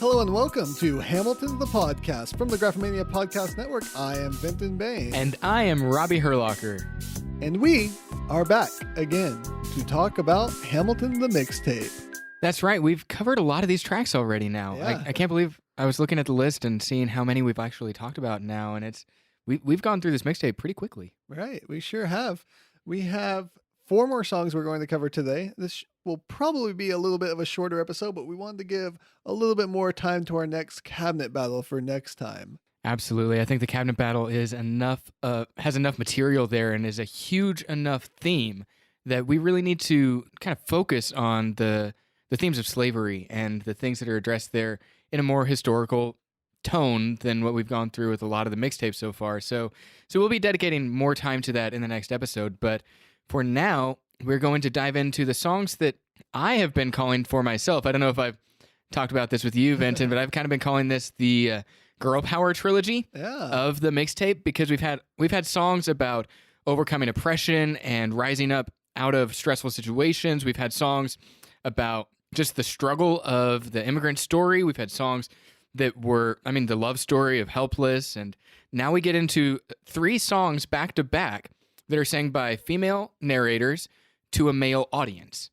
Hello and welcome to Hamilton the Podcast from the Graphomania Podcast Network. I am Vinton Bain. And I am Robbie Herlocker. And we are back again to talk about Hamilton the Mixtape. That's right. We've covered a lot of these tracks already now. Yeah. I can't believe I was looking at the list and seeing how many we've actually talked about now. And we've gone through this mixtape pretty quickly. Right. We sure have. We have 4 more songs we're going to cover today. This will probably be a little bit of a shorter episode, but we wanted to give a little bit more time to our next cabinet battle for next time. Absolutely. I think the cabinet battle is has enough material there and is a huge enough theme that we really need to kind of focus on the themes of slavery and the things that are addressed there in a more historical tone than what we've gone through with a lot of the mixtapes so far. So we'll be dedicating more time to that in the next episode. But for now, we're going to dive into the songs that I have been calling for myself. I don't know if I've talked about this with you, Vinton, but I've kind of been calling this the girl power trilogy of the mixtape, because we've had songs about overcoming oppression and rising up out of stressful situations. We've had songs about just the struggle of the immigrant story. We've had songs that were, the love story of Helpless. And now we get into 3 songs back to back that are sang by female narrators to a male audience.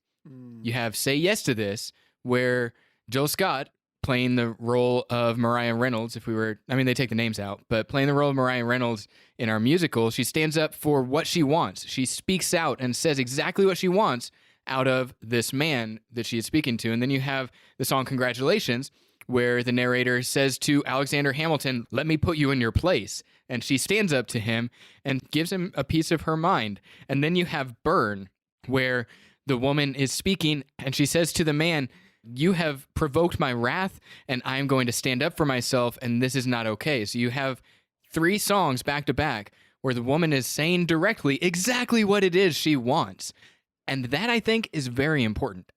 You have Say Yes to This, where Jill Scott, playing the role of Mariah Reynolds, they take the names out, but playing the role of Mariah Reynolds in our musical, she stands up for what she wants. She speaks out and says exactly what she wants out of this man that she is speaking to. And then you have the song Congratulations, where the narrator says to Alexander Hamilton, "Let me put you in your place." And she stands up to him and gives him a piece of her mind. And then you have Burn, where the woman is speaking and she says to the man, "You have provoked my wrath and I am going to stand up for myself, and this is not okay." So you have 3 songs back to back where the woman is saying directly exactly what it is she wants. And that, I think, is very important.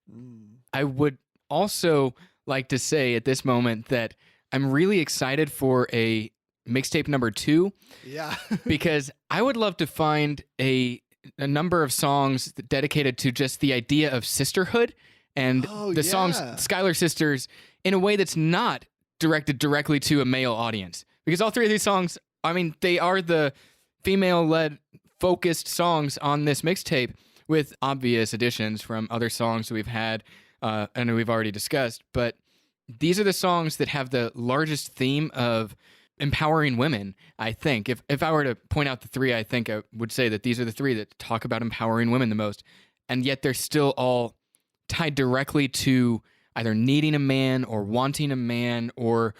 I would also like to say at this moment that I'm really excited for a mixtape number 2. Yeah. Because I would love to find a number of songs dedicated to just the idea of sisterhood and songs Schuyler Sisters in a way that's not directed directly to a male audience. Because all 3 of these songs, they are the female-led focused songs on this mixtape with obvious additions from other songs that we've had and we've already discussed. But these are the songs that have the largest theme of empowering women, I think. If I were to point out the 3, I think I would say that these are the 3 that talk about empowering women the most. And yet they're still all tied directly to either needing a man or wanting a man or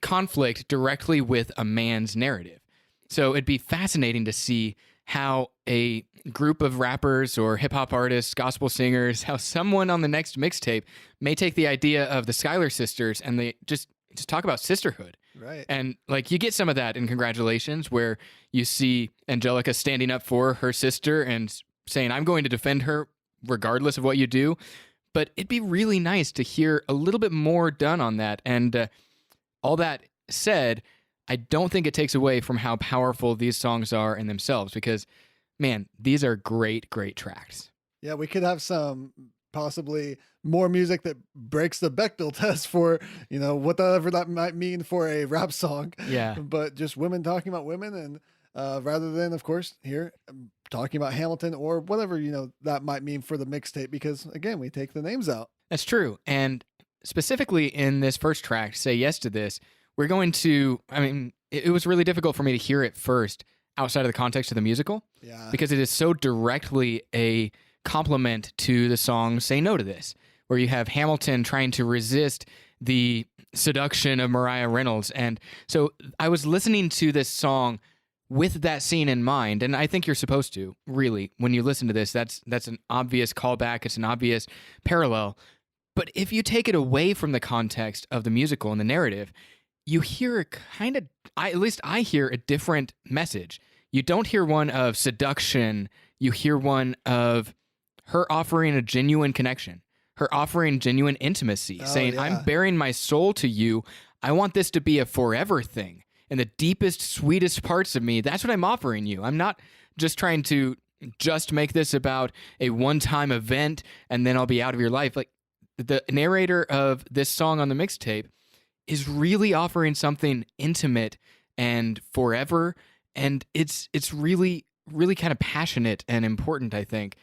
conflict directly with a man's narrative. So it'd be fascinating to see how a group of rappers or hip-hop artists, gospel singers, how someone on the next mixtape may take the idea of the Schuyler Sisters and they just talk about sisterhood. Right. And you get some of that in Congratulations, where you see Angelica standing up for her sister and saying, "I'm going to defend her regardless of what you do." But it'd be really nice to hear a little bit more done on that. And all that said, I don't think it takes away from how powerful these songs are in themselves, because, man, these are great, great tracks. Yeah, we could have some possibly more music that breaks the Bechdel test for, whatever that might mean for a rap song. Yeah. But just women talking about women, and rather than, of course, here talking about Hamilton or whatever, that might mean for the mixtape, because, again, we take the names out. That's true. And specifically in this first track, Say Yes to This, we're going to, it was really difficult for me to hear it first outside of the context of the musical. Yeah. Because it is so directly a compliment to the song Say No to This, where you have Hamilton trying to resist the seduction of Mariah Reynolds. And so I was listening to this song with that scene in mind, and I think you're supposed to, really, when you listen to this. That's an obvious callback. It's an obvious parallel. But if you take it away from the context of the musical and the narrative, you hear at least I hear a different message. You don't hear one of seduction. You hear one of her offering a genuine connection, her offering genuine intimacy, saying, "I'm bearing my soul to you. I want this to be a forever thing. In the deepest, sweetest parts of me, that's what I'm offering you. I'm not just trying to just make this about a one-time event and then I'll be out of your life." Like, the narrator of this song on the mixtape is really offering something intimate and forever, and it's really kind of passionate and important, I think.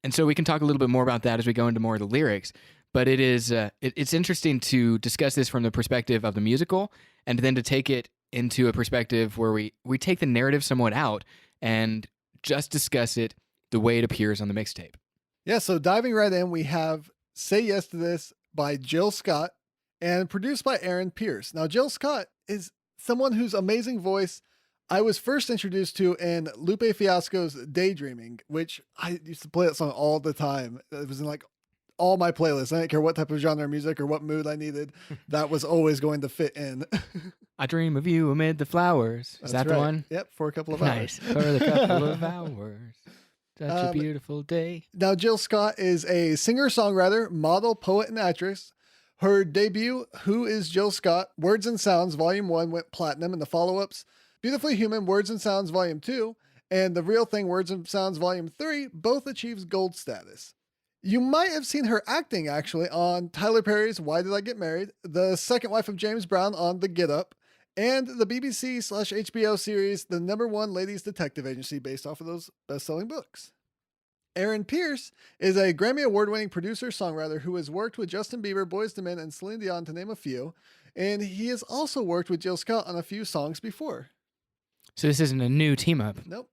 And so we can talk a little bit more about that as we go into more of the lyrics. But it's interesting to discuss this from the perspective of the musical, and then to take it into a perspective where we take the narrative somewhat out and just discuss it the way it appears on the mixtape. Yeah, so diving right in, we have Say Yes to This by Jill Scott and produced by Aaron Pierce. Now, Jill Scott is someone whose amazing voice I was first introduced to in Lupe Fiasco's Daydreaming, which I used to play that song all the time. It was in like all my playlists. I didn't care what type of genre of music or what mood I needed. That was always going to fit in. I dream of you amid the flowers. Is that right. The one? Yep, for a couple of hours. Nice. For a couple of hours. Such a beautiful day. Now, Jill Scott is a singer-songwriter, model, poet, and actress. Her debut, Who is Jill Scott? Words and Sounds, Volume 1, went platinum, and the follow-ups, Beautifully Human, Words and Sounds, Volume 2, and The Real Thing, Words and Sounds, Volume 3, both achieves gold status. You might have seen her acting, actually, on Tyler Perry's Why Did I Get Married?, the second wife of James Brown on The Get Up, and the BBC/HBO series The #1 Ladies Detective Agency, based off of those best-selling books. Aaron Pierce is a Grammy Award-winning producer-songwriter who has worked with Justin Bieber, Boyz II Men, and Celine Dion, to name a few, and he has also worked with Jill Scott on a few songs before. So this isn't a new team-up. Nope.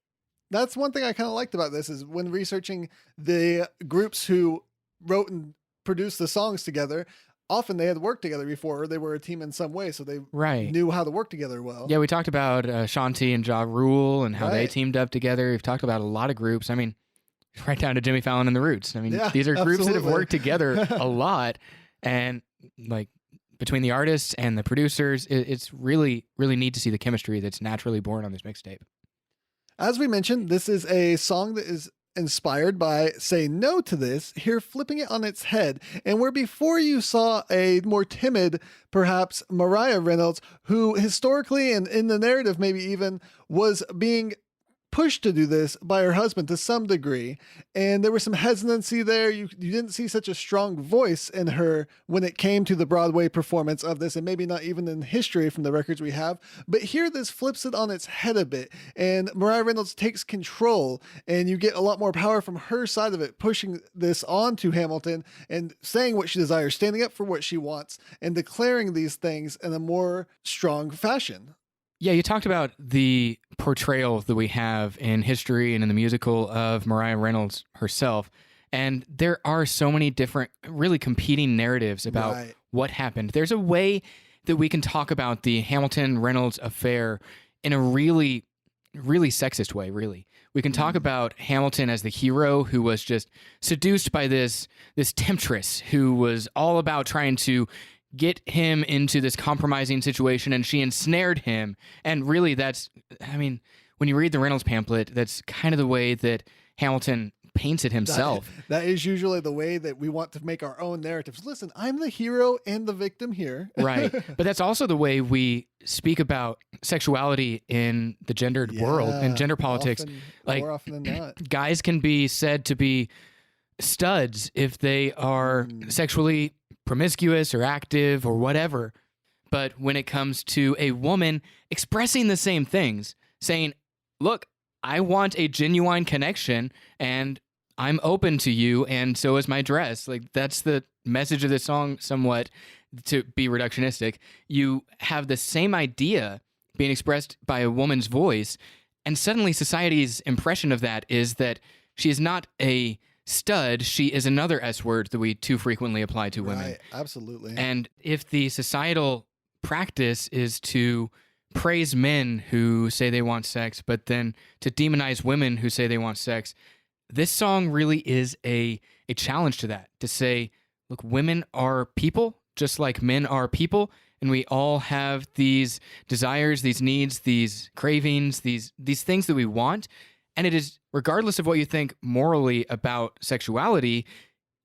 That's one thing I kind of liked about this, is when researching the groups who wrote and produced the songs together, often they had worked together before, or they were a team in some way, so they knew how to work together well. Yeah, we talked about Shanti and Ja Rule and how they teamed up together. We've talked about a lot of groups. I mean, right down to Jimmy Fallon and the Roots. I mean, these are groups that have worked together a lot, and like between the artists and the producers, it's really, really neat to see the chemistry that's naturally born on this mixtape. As we mentioned, this is a song that is inspired by Say No to This, here flipping it on its head, and where before you saw a more timid, perhaps, Mariah Reynolds, who historically and in the narrative maybe even was being pushed to do this by her husband to some degree, and there was some hesitancy there. You didn't see such a strong voice in her when it came to the Broadway performance of this, and maybe not even in history from the records we have. But here, this flips it on its head a bit, and Mariah Reynolds takes control, and you get a lot more power from her side of it, pushing this on to Hamilton and saying what she desires, standing up for what she wants, and declaring these things in a more strong fashion. Yeah, you talked about the portrayal that we have in history and in the musical of Mariah Reynolds herself. And there are so many different, really competing narratives about what happened. There's a way that we can talk about the Hamilton Reynolds affair in a really, really sexist way, really. We can talk about Hamilton as the hero who was just seduced by this temptress who was all about trying to get him into this compromising situation, and she ensnared him. And really, that's, I mean, when you read the Reynolds pamphlet, that's kind of the way that Hamilton paints it himself. That is usually the way that we want to make our own narratives. Listen, I'm the hero and the victim here. Right. But that's also the way we speak about sexuality in the gendered world and gender politics. More often than not. Guys can be said to be studs if they are sexually promiscuous or active or whatever. But when it comes to a woman expressing the same things, saying, look, I want a genuine connection and I'm open to you, and so is my dress. Like, that's the message of the song, somewhat, to be reductionistic. You have the same idea being expressed by a woman's voice, and suddenly society's impression of that is that she is not a stud, she is another S word that we too frequently apply to women. Right, absolutely. And if the societal practice is to praise men who say they want sex, but then to demonize women who say they want sex, this song really is a challenge to that, to say, look, women are people just like men are people, and we all have these desires, these needs, these cravings, these things that we want. And it is, regardless of what you think morally about sexuality,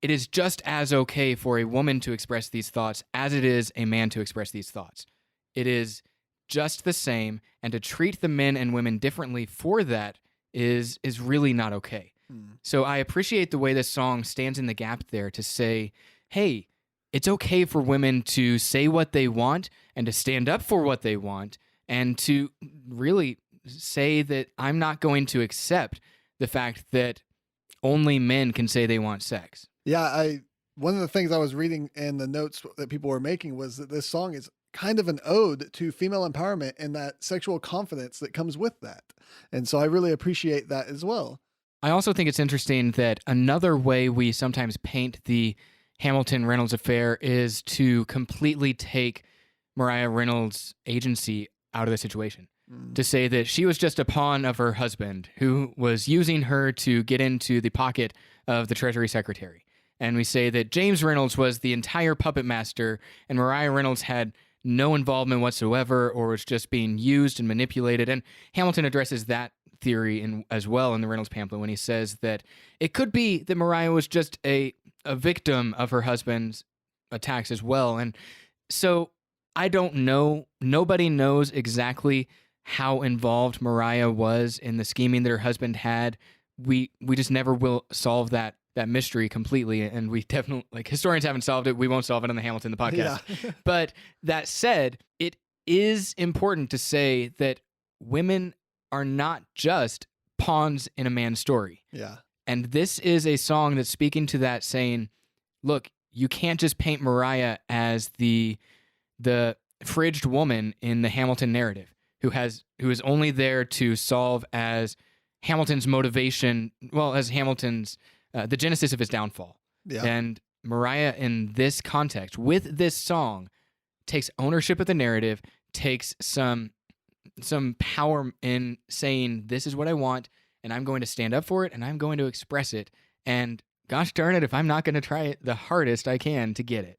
it is just as okay for a woman to express these thoughts as it is a man to express these thoughts. It is just the same, and to treat the men and women differently for that is really not okay. So I appreciate the way this song stands in the gap there to say, hey, it's okay for women to say what they want and to stand up for what they want and to really say that I'm not going to accept the fact that only men can say they want sex. Yeah, one of the things I was reading in the notes that people were making was that this song is kind of an ode to female empowerment and that sexual confidence that comes with that. And so I really appreciate that as well. I also think it's interesting that another way we sometimes paint the Hamilton Reynolds affair is to completely take Mariah Reynolds' agency out of the situation. To say that she was just a pawn of her husband who was using her to get into the pocket of the Treasury Secretary. And we say that James Reynolds was the entire puppet master and Mariah Reynolds had no involvement whatsoever or was just being used and manipulated. And Hamilton addresses that theory as well in the Reynolds pamphlet when he says that it could be that Mariah was just a victim of her husband's attacks as well. And so I don't know. Nobody knows exactly how involved Mariah was in the scheming that her husband had. We just never will solve that mystery completely, and we definitely, like, historians haven't solved it. We won't solve it on the Hamilton the podcast. Yeah. But that said, it is important to say that women are not just pawns in a man's story. Yeah. And this is a song that's speaking to that, saying, look, you can't just paint Mariah as the fridged woman in the Hamilton narrative who is only there to solve as Hamilton's motivation, well, as Hamilton's the genesis of his downfall. Yeah. And Mariah, in this context, with this song, takes ownership of the narrative, takes some power in saying, this is what I want, and I'm going to stand up for it, and I'm going to express it. And gosh darn it, if I'm not going to try it the hardest I can to get it.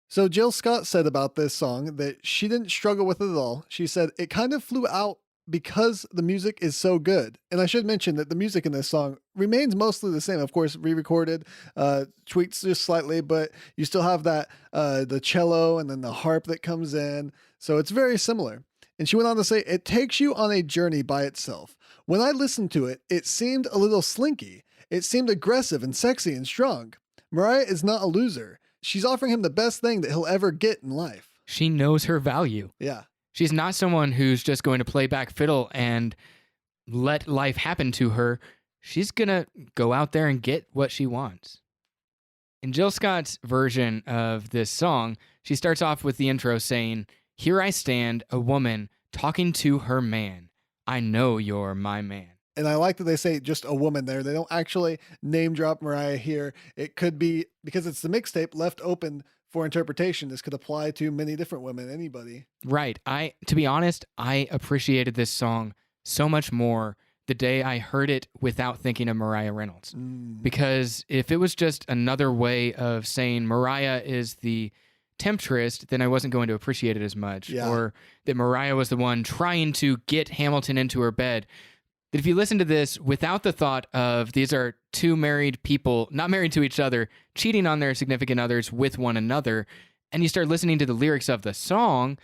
So Jill Scott said about this song that she didn't struggle with it at all. She said, it kind of flew out because the music is so good. And I should mention that the music in this song remains mostly the same. Of course, re-recorded, tweaks just slightly, but you still have that, the cello and then the harp that comes in. So it's very similar. And she went on to say, it takes you on a journey by itself. When I listened to it, it seemed a little slinky. It seemed aggressive and sexy and strong. Mariah is not a loser. She's offering him the best thing that he'll ever get in life. She knows her value. Yeah. She's not someone who's just going to play back fiddle and let life happen to her. She's going to go out there and get what she wants. In Jill Scott's version of this song, she starts off with the intro saying, "Here I stand, a woman, talking to her man. I know you're my man." And I like that they say just a woman there. They don't actually name drop Mariah here. It could be, because it's the mixtape, left open for interpretation. This could apply to many different women, anybody. Right. To be honest, I appreciated this song so much more the day I heard it without thinking of Mariah Reynolds. Because if it was just another way of saying Mariah is the temptress, then I wasn't going to appreciate it as much. Yeah. Or that Mariah was the one trying to get Hamilton into her bed. That if you listen to this without the thought of these are two married people, not married to each other, cheating on their significant others with one another, and you start listening to the lyrics of the song,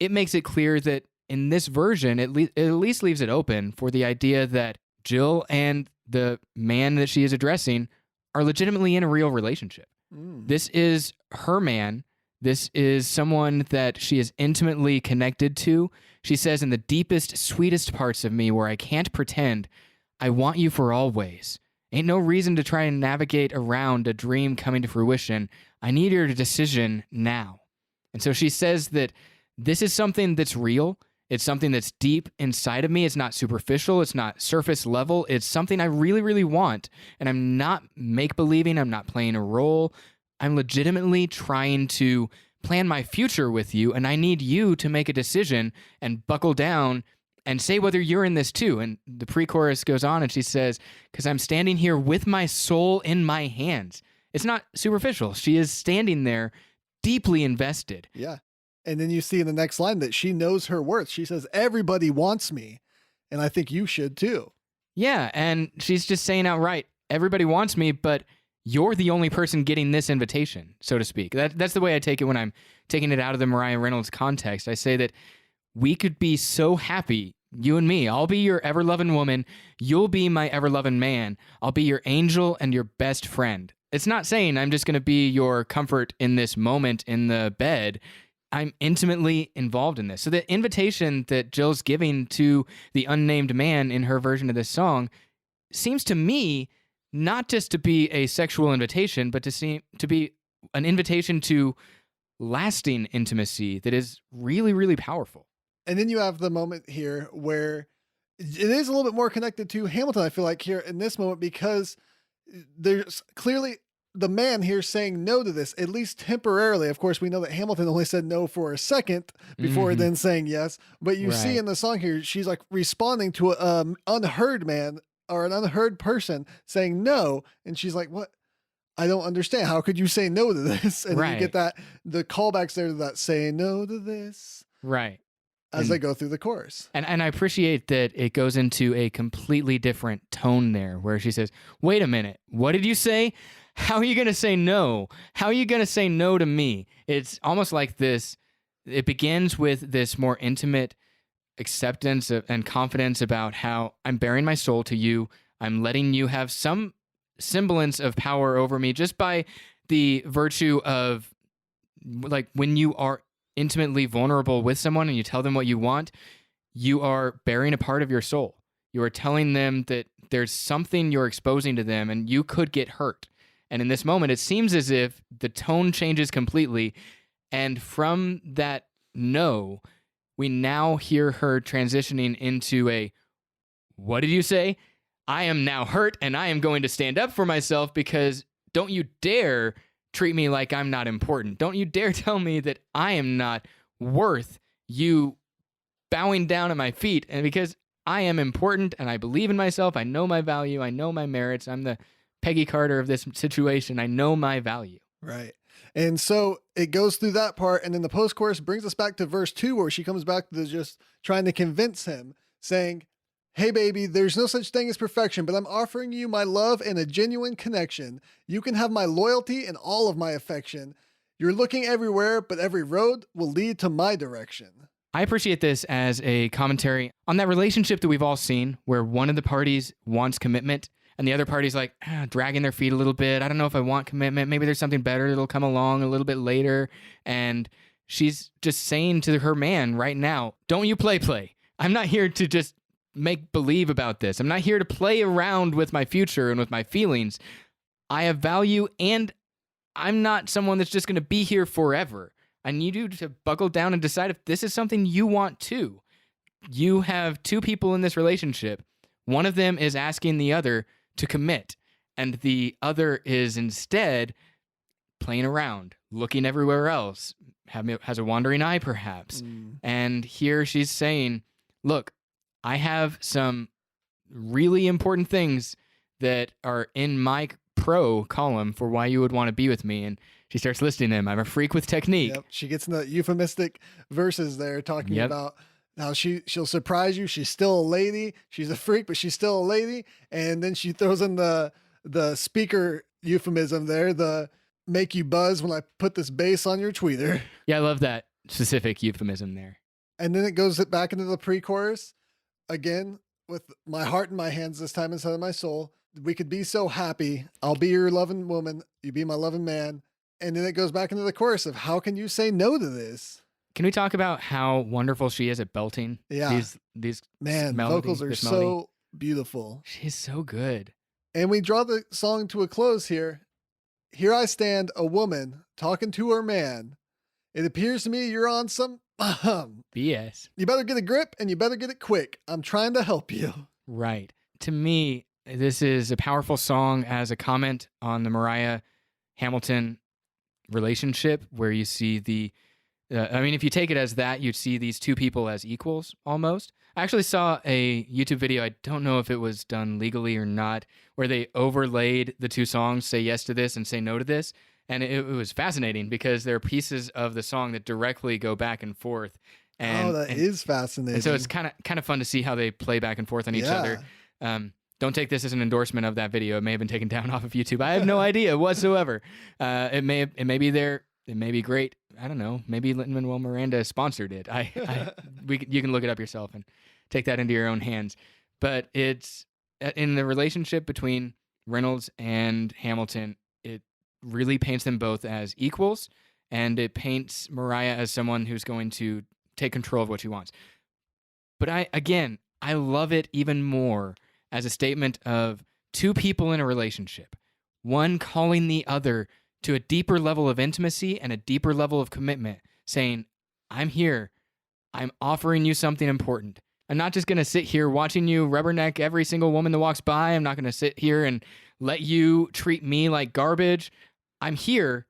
it makes it clear that in this version, it at least leaves it open for the idea that Jill and the man that she is addressing are legitimately in a real relationship. This is her man. This is someone that she is intimately connected to. She says, in the deepest, sweetest parts of me where I can't pretend, I want you for always. Ain't no reason to try and navigate around a dream coming to fruition. I need your decision now. And so she says that this is something that's real. It's something that's deep inside of me. It's not superficial. It's not surface level. It's something I really, really want. And I'm not make-believing. I'm not playing a role. I'm legitimately trying to plan my future with you, and I need you to make a decision and buckle down and say whether you're in this too. And the pre-chorus goes on and she says, because I'm standing here with my soul in my hands. It's not superficial. She is standing there deeply invested. Yeah. And then you see in the next line that she knows her worth. She says, everybody wants me, and I think you should too. Yeah, and she's just saying outright, everybody wants me, but you're the only person getting this invitation, so to speak. That's the way I take it when I'm taking it out of the Mariah Reynolds context. I say that we could be so happy You and me. I'll be your ever-loving woman. You'll be my ever-loving man. I'll be your angel and your best friend. It's not saying I'm just going to be your comfort in this moment in the bed. I'm intimately involved in this. So the invitation that Jill's giving to the unnamed man in her version of this song seems to me not just to be a sexual invitation, but to be an invitation to lasting intimacy that is really, really powerful. And then you have the moment here where it is a little bit more connected to Hamilton, I feel like, here in this moment, because there's clearly the man here saying no to this, at least temporarily. Of course, we know that Hamilton only said no for a second before then saying yes. But you see in the song here, she's like responding to an unheard man or an unheard person saying no. And she's like, what? I don't understand. How could you say no to this? And then you get that, the callbacks there to that say no to this. Right. As they go through the chorus. And I appreciate that it goes into a completely different tone there where she says, wait a minute, what did you say? How are you going to say no? How are you going to say no to me? It's almost like this. It begins with this more intimate acceptance and confidence about how I'm bearing my soul to you. I'm letting you have some semblance of power over me just by the virtue of, like, when you are intimately vulnerable with someone and you tell them what you want, you are bearing a part of your soul. You are telling them that there's something you're exposing to them and you could get hurt. And in this moment, it seems as if the tone changes completely. And from that no, we now hear her transitioning into a, what did you say? I am now hurt and I am going to stand up for myself because don't you dare treat me like I'm not important. Don't you dare tell me that I am not worth you bowing down at my feet. And because I am important and I believe in myself, I know my value, I know my merits. I'm the Peggy Carter of this situation. I know my value. Right. And so it goes through that part. And then the post-chorus brings us back to verse 2 where she comes back to just trying to convince him, saying, hey, baby, there's no such thing as perfection, but I'm offering you my love and a genuine connection. You can have my loyalty and all of my affection. You're looking everywhere, but every road will lead to my direction. I appreciate this as a commentary on that relationship that we've all seen where one of the parties wants commitment and the other party's like dragging their feet a little bit. I don't know if I want commitment. Maybe there's something better that'll come along a little bit later. And she's just saying to her man right now, don't you play. I'm not here to just make believe about this. I'm not here to play around with my future and with my feelings. I have value and I'm not someone that's just going to be here forever. I need you to buckle down and decide if this is something you want too. You have two people in this relationship. One of them is asking the other to commit, and the other is instead playing around, looking everywhere else, has a wandering eye perhaps. And here she's saying, look, I have some really important things that are in my pro column for why you would want to be with me. And she starts listing them. I'm a freak with technique. Yep. She gets in the euphemistic verses there talking about how she'll surprise you. She's still a lady. She's a freak, but she's still a lady. And then she throws in the speaker euphemism there, the make you buzz when I put this bass on your tweeter. Yeah, I love that specific euphemism there. And then it goes back into the pre-chorus again with my heart in my hands this time instead of my soul. We could be so happy. I'll be your loving woman. You be my loving man. And then it goes back into the chorus of how can you say no to this? Can we talk about how wonderful she is at belting? Yeah. These man, vocals are so beautiful. She's so good. And we draw the song to a close here. Here I stand, a woman talking to her man. It appears to me you're on some BS. You better get a grip and you better get it quick. I'm trying to help you. Right. To me, this is a powerful song as a comment on the Mariah Hamilton relationship where you see if you take it as that, you'd see these two people as equals almost. I actually saw a YouTube video, I don't know if it was done legally or not, where they overlaid the two songs, Say Yes to This and Say No to This. And it was fascinating because there are pieces of the song that directly go back and forth. And, that is fascinating. And so it's kind of fun to see how they play back and forth on each other. Don't take this as an endorsement of that video. It may have been taken down off of YouTube. I have no idea whatsoever. It may be there. It may be great. I don't know. Maybe Lin-Manuel Miranda sponsored it. You can look it up yourself and take that into your own hands. But it's in the relationship between Reynolds and Hamilton, it really paints them both as equals, and it paints Mariah as someone who's going to take control of what she wants. But I love it even more as a statement of two people in a relationship, one calling the other to a deeper level of intimacy and a deeper level of commitment, saying, I'm here. I'm offering you something important. I'm not just going to sit here watching you rubberneck every single woman that walks by. I'm not going to sit here and let you treat me like garbage. I'm here,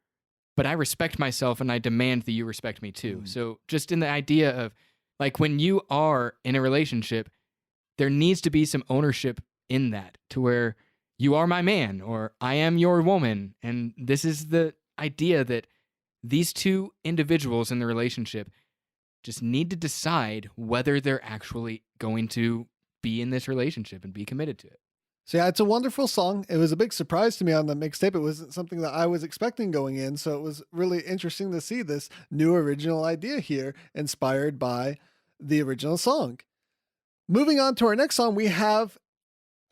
but I respect myself and I demand that you respect me too. So just in the idea of like when you are in a relationship, there needs to be some ownership in that to where you are my man or I am your woman. And this is the idea that these two individuals in the relationship just need to decide whether they're actually going to be in this relationship and be committed to it. So yeah, it's a wonderful song. It was a big surprise to me on the mixtape. It wasn't something that I was expecting going in. So it was really interesting to see this new original idea here inspired by the original song. Moving on to our next song, we have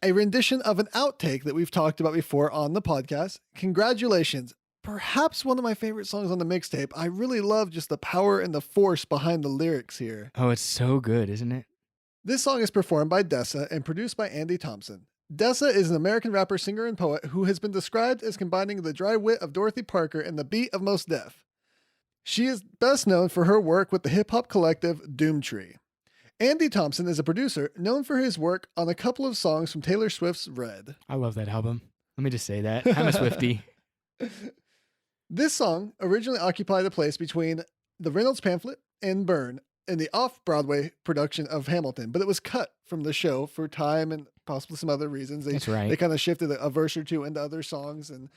a rendition of an outtake that we've talked about before on the podcast. Congratulations. Perhaps one of my favorite songs on the mixtape. I really love just the power and the force behind the lyrics here. Oh, it's so good, isn't it? This song is performed by Dessa and produced by Andy Thompson. Dessa is an American rapper, singer, and poet who has been described as combining the dry wit of Dorothy Parker and the beat of Mos Def. She is best known for her work with the hip-hop collective Doomtree. Andy Thompson is a producer known for his work on a couple of songs from Taylor Swift's Red. I love that album. Let me just say that. I'm a Swiftie. This song originally occupied a place between the Reynolds pamphlet and Burn in the off-Broadway production of Hamilton, but it was cut from the show for time and possibly some other reasons. That's right. They kind of shifted a verse or two into other songs, and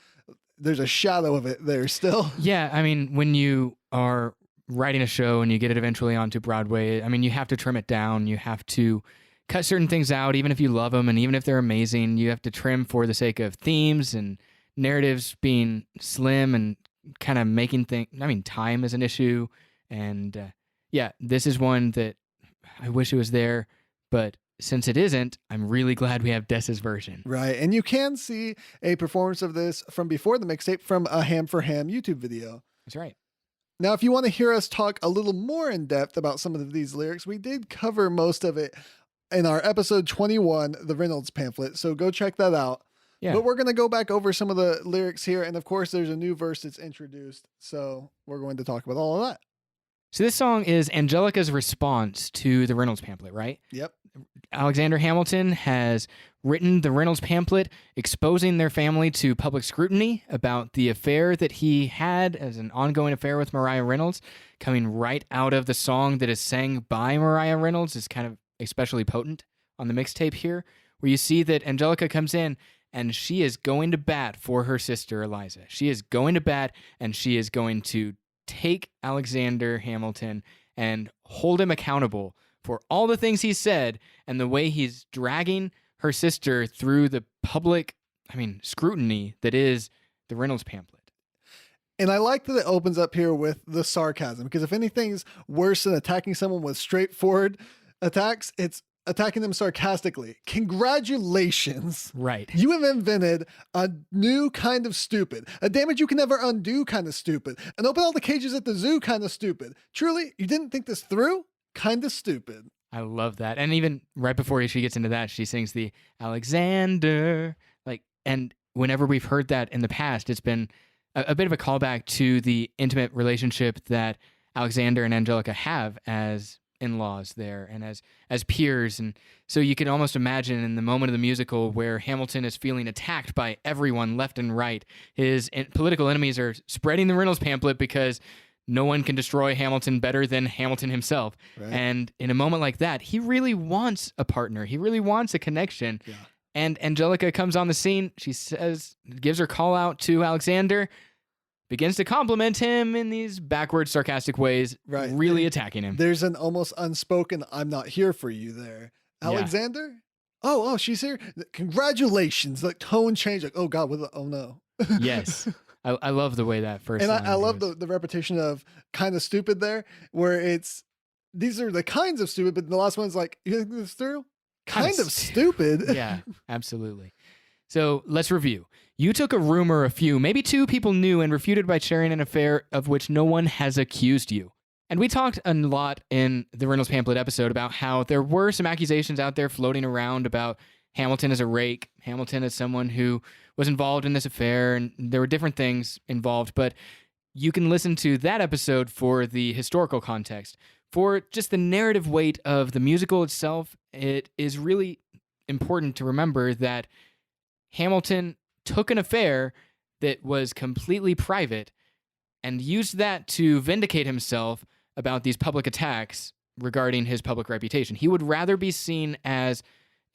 there's a shadow of it there still. Yeah, I mean, when you are writing a show and you get it eventually onto Broadway, I mean, you have to trim it down. You have to cut certain things out, even if you love them and even if they're amazing. You have to trim for the sake of themes and narratives being slim and kind of making things. I mean, time is an issue. And yeah, this is one that I wish it was there, but since it isn't, I'm really glad we have Dessa's version. Right. And you can see a performance of this from before the mixtape from a Ham for Ham YouTube video. That's right. Now, if you want to hear us talk a little more in depth about some of these lyrics, we did cover most of it in our episode 21, the Reynolds pamphlet. So go check that out. Yeah. But we're going to go back over some of the lyrics here. And of course, there's a new verse that's introduced. So we're going to talk about all of that. So this song is Angelica's response to the Reynolds pamphlet, right? Yep. Alexander Hamilton has written the Reynolds pamphlet exposing their family to public scrutiny about the affair that he had as an ongoing affair with Mariah Reynolds, coming right out of the song that is sang by Mariah Reynolds is kind of especially potent on the mixtape here, where you see that Angelica comes in and she is going to bat for her sister Eliza. She is going to bat and she is going to take Alexander Hamilton and hold him accountable for all the things he said and the way he's dragging her sister through the public, scrutiny that is the Reynolds pamphlet. And I like that it opens up here with the sarcasm, because if anything's worse than attacking someone with straightforward attacks, it's attacking them sarcastically. Congratulations. Right. You have invented a new kind of stupid, a damage you can never undo kind of stupid, and open all the cages at the zoo kind of stupid. Truly, you didn't think this through? Kind of stupid. I love that. And even right before she gets into that, she sings the Alexander. And whenever we've heard that in the past, it's been a bit of a callback to the intimate relationship that Alexander and Angelica have as in-laws there and as peers. And so you can almost imagine in the moment of the musical where Hamilton is feeling attacked by everyone left and right. His political enemies are spreading the Reynolds pamphlet because no one can destroy Hamilton better than Hamilton himself. Right. And in a moment like that, he really wants a partner. He really wants a connection. Yeah. And Angelica comes on the scene. She gives her call out to Alexander, begins to compliment him in these backward, sarcastic ways, right, really attacking him. There's an almost unspoken, I'm not here for you there. Alexander? Yeah. Oh, she's here? Congratulations. The tone changed. Like, oh God, oh no. Yes. I love the way that first. And I love the repetition of kind of stupid there, where it's these are the kinds of stupid, but the last one's like, you think this through? Kinda Kind of stupid. Yeah, absolutely. So let's review. You took a rumor a few, maybe two people knew and refuted by sharing an affair of which no one has accused you. And we talked a lot in the Reynolds Pamphlet episode about how there were some accusations out there floating around about Hamilton as a rake, Hamilton as someone who was involved in this affair, and there were different things involved, but you can listen to that episode for the historical context. For just the narrative weight of the musical itself, it is really important to remember that Hamilton took an affair that was completely private and used that to vindicate himself about these public attacks regarding his public reputation. He would rather be seen as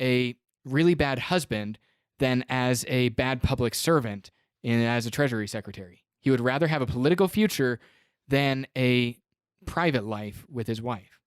a really bad husband than as a bad public servant and as a treasury secretary. He would rather have a political future than a private life with his wife.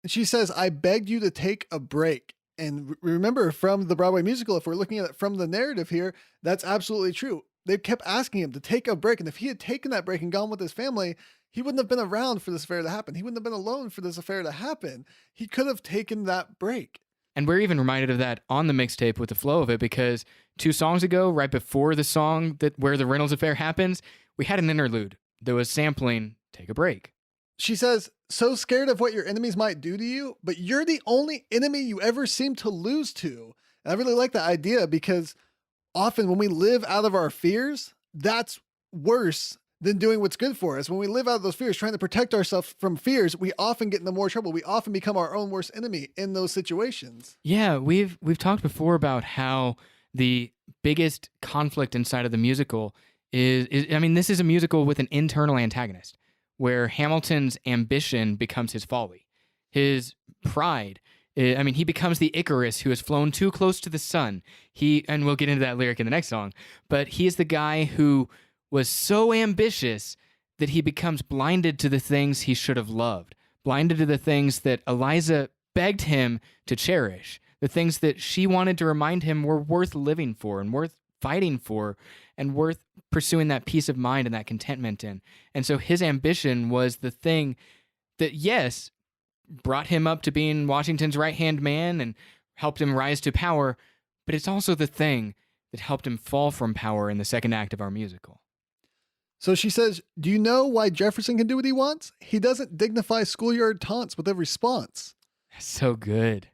And she says, I begged you to take a break. And remember, from the Broadway musical, if we're looking at it from the narrative here, that's absolutely true. They kept asking him to take a break. And if he had taken that break and gone with his family, he wouldn't have been around for this affair to happen. He wouldn't have been alone for this affair to happen. He could have taken that break. And we're even reminded of that on the mixtape with the flow of it, because 2 songs ago, right before the song that where the Reynolds affair happens, we had an interlude that was sampling Take a Break. She says, so scared of what your enemies might do to you, but you're the only enemy you ever seem to lose to. And I really like that idea, because often when we live out of our fears, that's worse than doing what's good for us. When we live out of those fears, trying to protect ourselves from fears, we often get into more trouble. We often become our own worst enemy in those situations. Yeah, we've talked before about how the biggest conflict inside of the musical is I mean, this is a musical with an internal antagonist, where Hamilton's ambition becomes his folly. His pride, he becomes the Icarus who has flown too close to the sun. And we'll get into that lyric in the next song, but he is the guy who was so ambitious that he becomes blinded to the things he should have loved, blinded to the things that Eliza begged him to cherish, the things that she wanted to remind him were worth living for and worth fighting for and worth pursuing that peace of mind and that contentment in. And so his ambition was the thing that, yes, brought him up to being Washington's right-hand man and helped him rise to power, but it's also the thing that helped him fall from power in the second act of our musical. So she says, do you know why Jefferson can do what he wants? He doesn't dignify schoolyard taunts with a response. That's so good.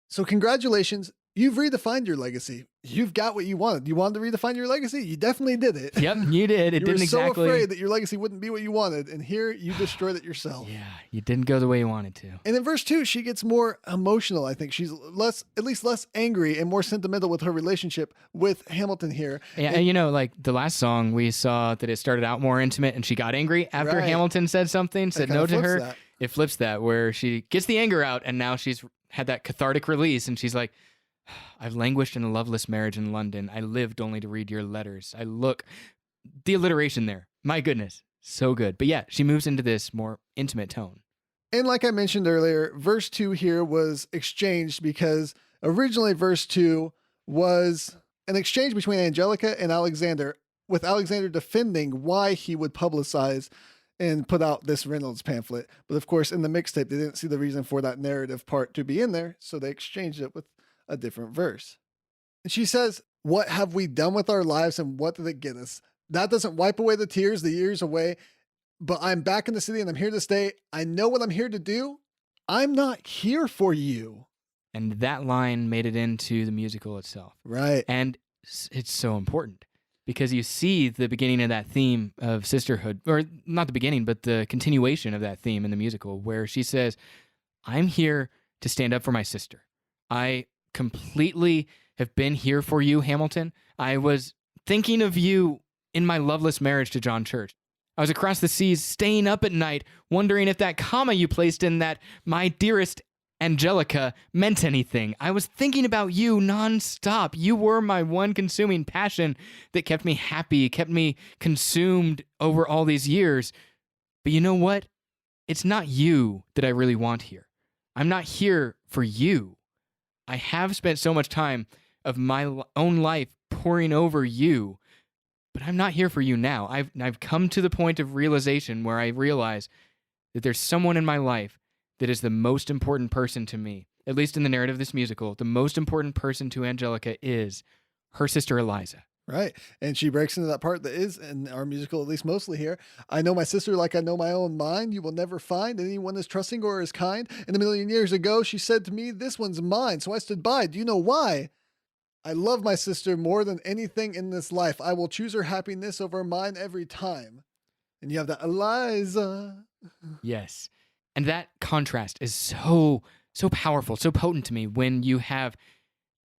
So congratulations. You've redefined your legacy. You've got what you wanted. You wanted to redefine your legacy? You definitely did it. Yep, you did. It didn't exactly. You were so afraid that your legacy wouldn't be what you wanted, and here you destroyed it yourself. Yeah, you didn't go the way you wanted to. And in verse 2, she gets more emotional, I think. She's at least less angry and more sentimental with her relationship with Hamilton here. Yeah, and like the last song, we saw that it started out more intimate, and she got angry after Hamilton said something, said no to her. That. It flips that, where she gets the anger out, and now she's had that cathartic release, and she's like, I've languished in a loveless marriage in London. I lived only to read your letters. The alliteration there. My goodness. So good. But yeah, she moves into this more intimate tone. And like I mentioned earlier, verse 2 here was exchanged because originally verse 2 was an exchange between Angelica and Alexander, with Alexander defending why he would publicize and put out this Reynolds pamphlet. But of course, in the mixtape, they didn't see the reason for that narrative part to be in there, so they exchanged it with a different verse. And she says, what have we done with our lives and what did it get us? That doesn't wipe away the tears, the years away, but I'm back in the city and I'm here to stay. I know what I'm here to do. I'm not here for you. And that line made it into the musical itself. Right. And it's so important because you see the beginning of that theme of sisterhood, or not the beginning, but the continuation of that theme in the musical, where she says, I'm here to stand up for my sister. I completely have been here for you, Hamilton. I was thinking of you in my loveless marriage to John Church. I was across the seas, staying up at night, wondering if that comma you placed in that, my dearest Angelica, meant anything. I was thinking about you nonstop. You were my one consuming passion that kept me happy, kept me consumed over all these years. But you know what? It's not you that I really want here. I'm not here for you. I have spent so much time of my own life pouring over you, but I'm not here for you now. I've come to the point of realization where I realize that there's someone in my life that is the most important person to me, at least in the narrative of this musical. The most important person to Angelica is her sister Eliza. Right. And she breaks into that part that is in our musical, at least mostly here. I know my sister like I know my own mind. You will never find anyone as trusting or as kind. And a million years ago, she said to me, this one's mine. So I stood by. Do you know why? I love my sister more than anything in this life. I will choose her happiness over mine every time. And you have that Eliza. Yes. And that contrast is so powerful, so potent to me when you have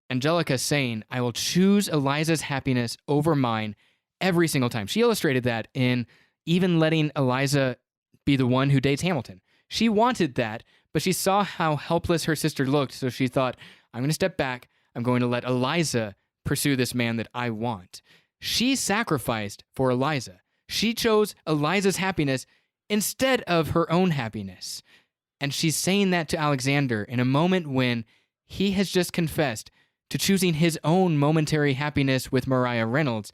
Angelica saying, I will choose Eliza's happiness over mine every single time. She illustrated that in even letting Eliza be the one who dates Hamilton. She wanted that, but she saw how helpless her sister looked, so she thought, I'm going to step back. I'm going to let Eliza pursue this man that I want. She sacrificed for Eliza. She chose Eliza's happiness instead of her own happiness. And she's saying that to Alexander in a moment when he has just confessed to choosing his own momentary happiness with Mariah Reynolds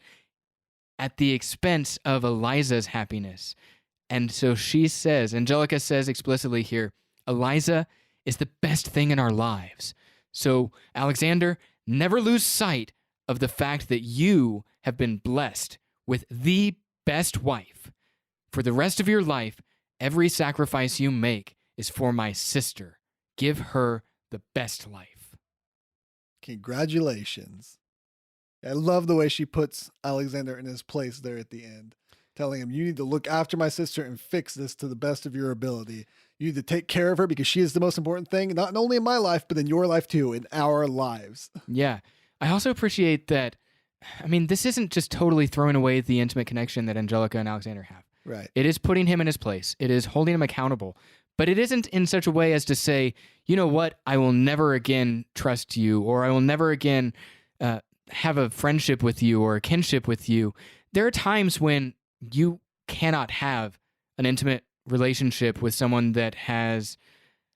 at the expense of Eliza's happiness. And so she says, Angelica says explicitly here, Eliza is the best thing in our lives. So, Alexander, never lose sight of the fact that you have been blessed with the best wife. For the rest of your life, every sacrifice you make is for my sister. Give her the best life. Congratulations. I love the way she puts Alexander in his place there at the end, telling him, you need to look after my sister and fix this to the best of your ability. You need to take care of her because she is the most important thing, not only in my life, but in your life too, in our lives. Yeah. I also appreciate that, I mean, this isn't just totally throwing away the intimate connection that Angelica and Alexander have. Right. It is putting him in his place. It is holding him accountable. But it isn't in such a way as to say, you know what, I will never again trust you, or I will never again have a friendship with you or a kinship with you. There are times when you cannot have an intimate relationship with someone that has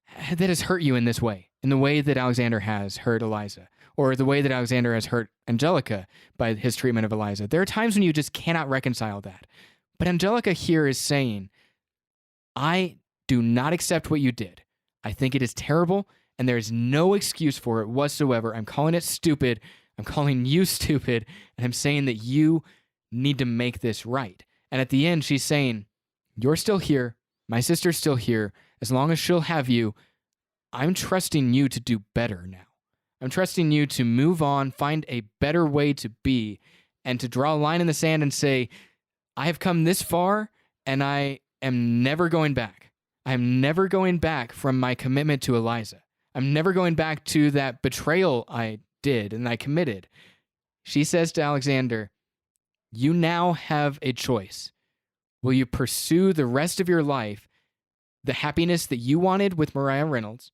hurt you in this way, in the way that Alexander has hurt Eliza, or the way that Alexander has hurt Angelica by his treatment of Eliza. There are times when you just cannot reconcile that. But Angelica here is saying, I do not accept what you did. I think it is terrible, and there is no excuse for it whatsoever. I'm calling it stupid. I'm calling you stupid, and I'm saying that you need to make this right. And at the end, she's saying, you're still here. My sister's still here. As long as she'll have you, I'm trusting you to do better now. I'm trusting you to move on, find a better way to be, and to draw a line in the sand and say, I have come this far, and I am never going back. I'm never going back from my commitment to Eliza. I'm never going back to that betrayal I did and I committed. She says to Alexander, you now have a choice. Will you pursue the rest of your life the happiness that you wanted with Mariah Reynolds,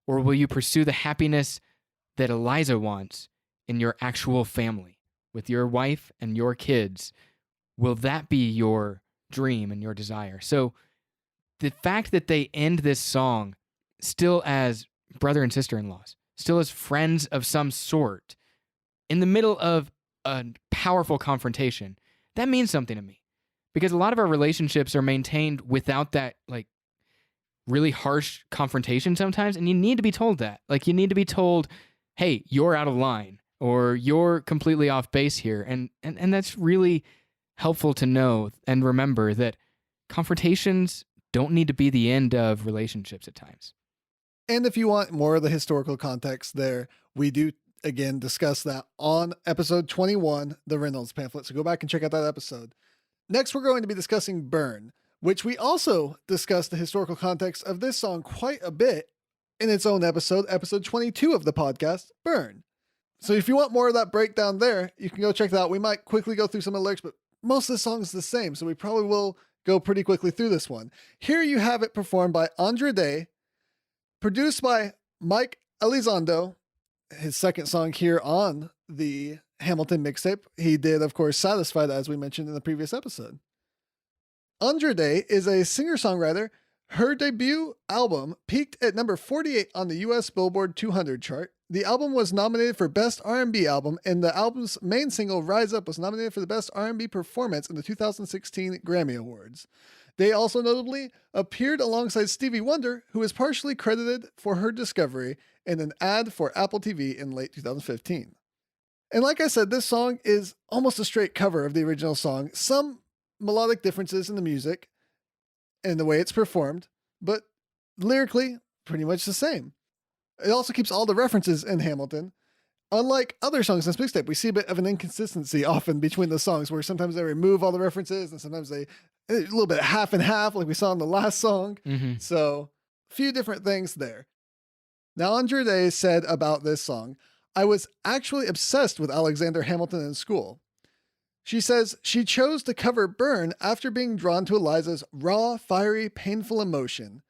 or will you pursue the happiness that Eliza wants in your actual family, with your wife and your kids? Will that be your dream and your desire? So the fact that they end this song still as brother and sister-in-laws, still as friends of some sort, in the middle of a powerful confrontation, that means something to me. Because a lot of our relationships are maintained without that, like, really harsh confrontation sometimes, and you need to be told that. Like, you need to be told, hey, you're out of line, or you're completely off base here. And that's really helpful to know and remember that confrontations don't need to be the end of relationships at times. And if you want more of the historical context there, we do, again, discuss that on episode 21, the Reynolds pamphlet. So go back and check out that episode. Next, we're going to be discussing Burn, which we also discussed the historical context of this song quite a bit in its own episode 22 of the podcast, Burn. So if you want more of that breakdown there, you can go check that out. We might quickly go through some of the lyrics, but most of the song is the same, so we probably will go pretty quickly through this one. Here you have it performed by Andre Day, produced by Mike Elizondo, his second song here on the Hamilton Mixtape. He did, of course, Satisfied, as we mentioned in the previous episode. Andre Day is a singer-songwriter. Her debut album peaked at number 48 on the US Billboard 200 chart. The album was nominated for Best R&B Album, and the album's main single, Rise Up, was nominated for the Best R&B Performance in the 2016 Grammy Awards. They also notably appeared alongside Stevie Wonder, who is partially credited for her discovery in an ad for Apple TV in late 2015. And like I said, this song is almost a straight cover of the original song. Some melodic differences in the music and the way it's performed, but lyrically, pretty much the same. It also keeps all the references in Hamilton. Unlike other songs in this mixtape, we see a bit of an inconsistency often between the songs, where sometimes they remove all the references and sometimes they a little bit half and half, like we saw in the last song. So, a few different things there. Now, Andre said about this song, I was actually obsessed with Alexander Hamilton in school. She says she chose to cover Burn after being drawn to Eliza's raw, fiery, painful emotion,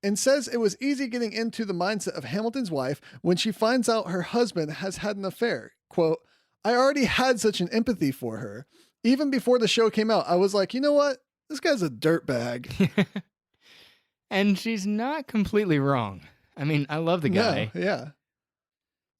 and says it was easy getting into the mindset of Hamilton's wife when she finds out her husband has had an affair. Quote, I already had such an empathy for her. Even before the show came out, I was like, you know what? This guy's a dirtbag. And she's not completely wrong. I mean, I love the guy. No, yeah.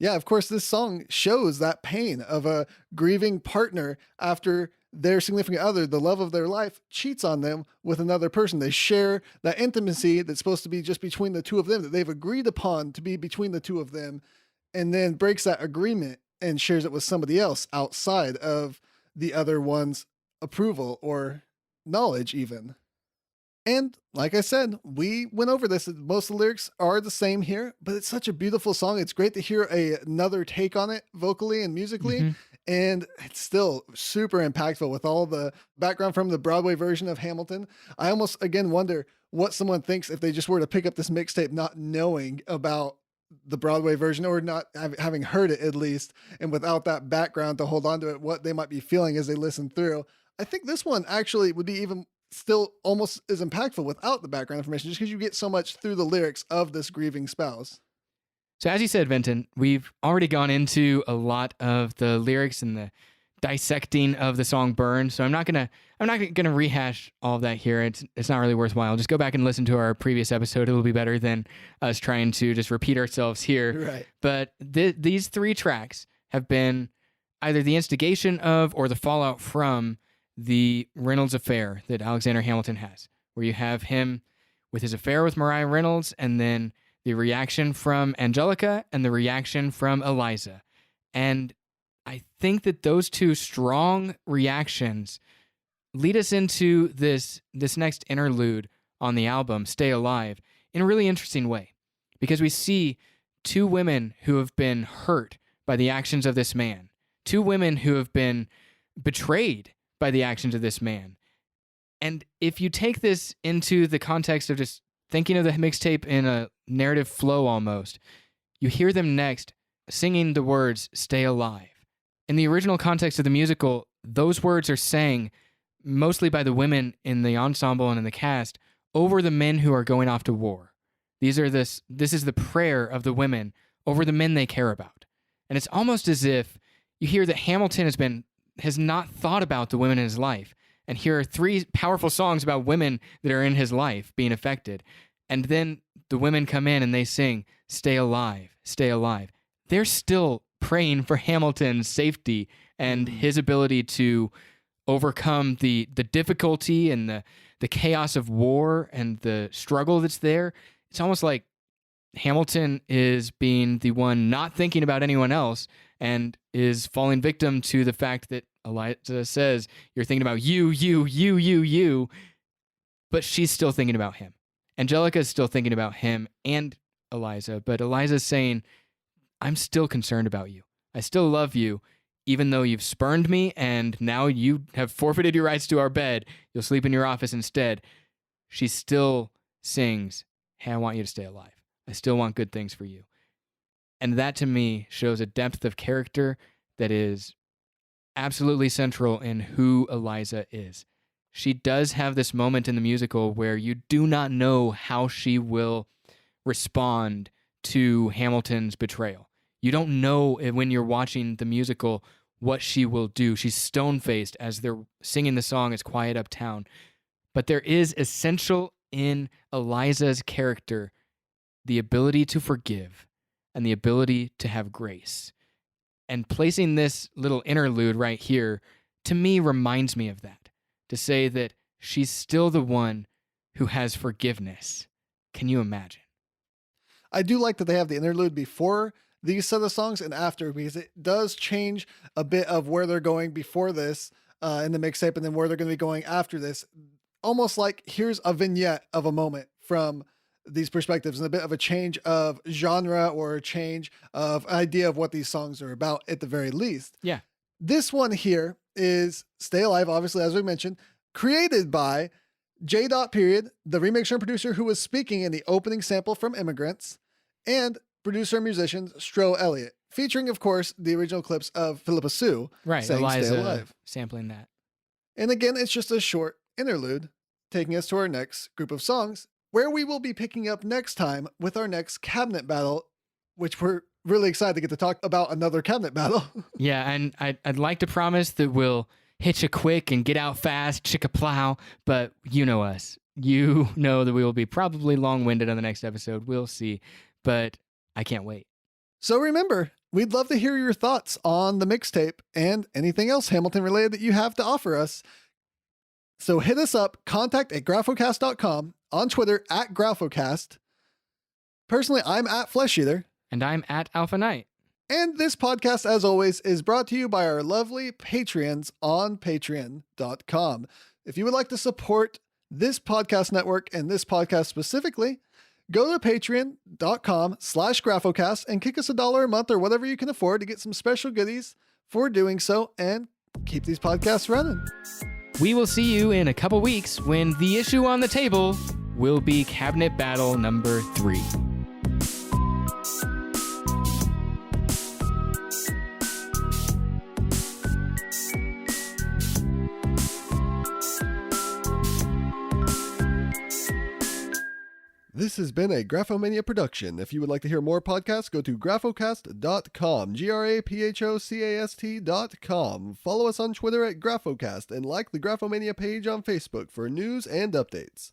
Yeah, of course, this song shows that pain of a grieving partner after their significant other, the love of their life, cheats on them with another person. They share that intimacy that's supposed to be just between the two of them, that they've agreed upon to be between the two of them, and then breaks that agreement and shares it with somebody else outside of the other one's approval or knowledge even. And like I said, we went over this. Most of the lyrics are the same here, but it's such a beautiful song. It's great to hear another take on it vocally and musically. And it's still super impactful with all the background from the Broadway version of Hamilton. I almost, again, wonder what someone thinks if they just were to pick up this mixtape not knowing about the Broadway version or not having heard it at least, and without that background to hold on to it, what they might be feeling as they listen through. I think this one actually would be even still almost as impactful without the background information, just because you get so much through the lyrics of this grieving spouse. So as you said, Vinton, we've already gone into a lot of the lyrics and the dissecting of the song Burn. So I'm not gonna rehash all of that here. It's not really worthwhile. Just go back and listen to our previous episode. It'll be better than us trying to just repeat ourselves here. Right. But these three tracks have been either the instigation of or the fallout from the Reynolds affair that Alexander Hamilton has, where you have him with his affair with Mariah Reynolds, and then the reaction from Angelica and the reaction from Eliza. And I think that those two strong reactions lead us into this next interlude on the album, Stay Alive, in a really interesting way, because we see two women who have been hurt by the actions of this man, two women who have been betrayed by the actions of this man. And if you take this into the context of just thinking of the mixtape in a narrative flow almost, you hear them next singing the words, Stay Alive. In the original context of the musical, those words are sang mostly by the women in the ensemble and in the cast over the men who are going off to war. This is the prayer of the women over the men they care about. And it's almost as if you hear that Hamilton has not thought about the women in his life. And here are three powerful songs about women that are in his life being affected. And then the women come in and they sing, Stay Alive, Stay Alive. They're still praying for Hamilton's safety and his ability to overcome the difficulty and the chaos of war and the struggle that's there. It's almost like Hamilton is being the one not thinking about anyone else and is falling victim to the fact that Eliza says, you're thinking about you, but she's still thinking about him. Angelica is still thinking about him and Eliza, but Eliza's saying, I'm still concerned about you. I still love you, even though you've spurned me and now you have forfeited your rights to our bed. You'll sleep in your office instead. She still sings, hey, I want you to stay alive. I still want good things for you. And that to me shows a depth of character that is absolutely central in who Eliza is. She does have this moment in the musical where you do not know how she will respond to Hamilton's betrayal. You don't know when you're watching the musical what she will do. She's stone-faced as they're singing the song, It's Quiet Uptown. But there is essential in Eliza's character the ability to forgive and the ability to have grace. And placing this little interlude right here, to me, reminds me of that. To say that she's still the one who has forgiveness. Can you imagine? I do like that they have the interlude before these set of songs and after, because it does change a bit of where they're going before this in the mixtape and then where they're going to be going after this. Almost like here's a vignette of a moment from these perspectives and a bit of a change of genre or a change of idea of what these songs are about at the very least. Yeah. This one here is Stay Alive, obviously, as we mentioned, created by J. Period, the remixer and producer who was speaking in the opening sample from Immigrants, and producer and musician Stro Elliott, featuring, of course, the original clips of Philippa Sue saying Eliza Stay Alive. sampling that. And again, it's just a short interlude taking us to our next group of songs, where we will be picking up next time with our next cabinet battle, which we're really excited to get to talk about another cabinet battle. Yeah, and I'd like to promise that we'll hitch a quick and get out fast, chick a plow, but you know us. You know that we will be probably long-winded on the next episode. We'll see, but I can't wait. So remember, we'd love to hear your thoughts on the mixtape and anything else Hamilton related that you have to offer us. So hit us up, contact@graphocast.com, on Twitter @graphocast. Personally, I'm @FleshEater. And I'm @Alpha Knight. And this podcast, as always, is brought to you by our lovely Patreons on patreon.com. If you would like to support this podcast network and this podcast specifically, go to patreon.com/graphocast and kick us $1 a month or whatever you can afford to get some special goodies for doing so and keep these podcasts running. We will see you in a couple weeks when the issue on the table will be Cabinet Battle number 3. This has been a Graphomania production. If you would like to hear more podcasts, go to graphocast.com, graphocast.com. Follow us on Twitter @graphocast and like the Graphomania page on Facebook for news and updates.